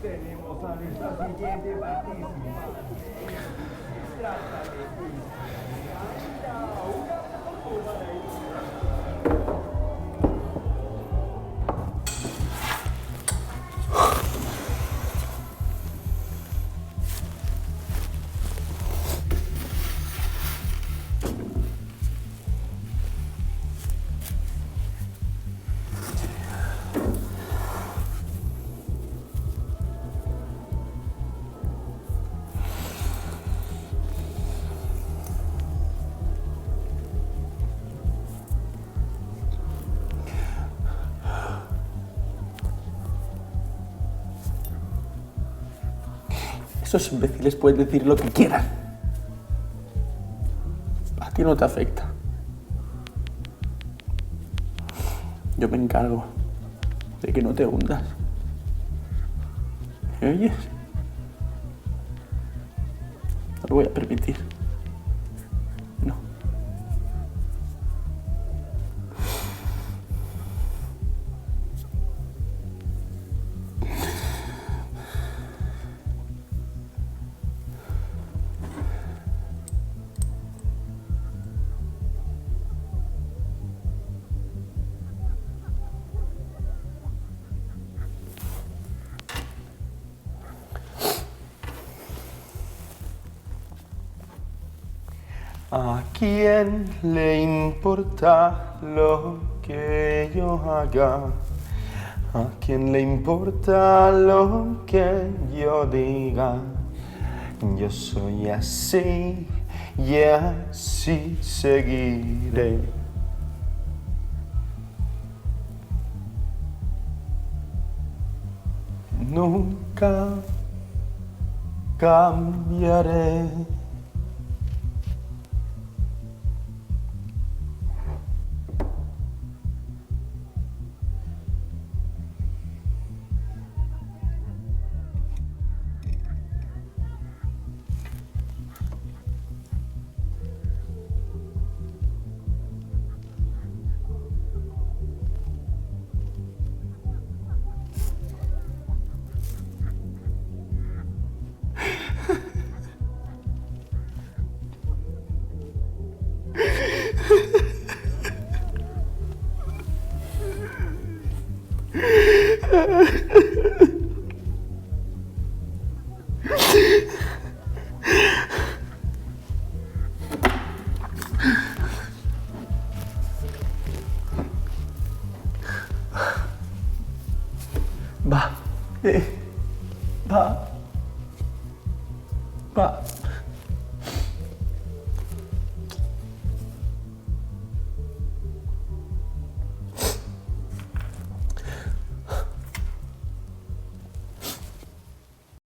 Tenemos a nuestra siguiente participante. Trata de una poco para ir. Esos imbéciles pueden decir lo que quieran. A ti no te afecta. Yo me encargo de que no te hundas. ¿Me oyes? No lo voy a permitir. No. ¿A quién le importa lo que yo haga? ¿A quién le importa lo que yo diga? Yo soy así y así seguiré. Nunca cambiaré. Va, va, va.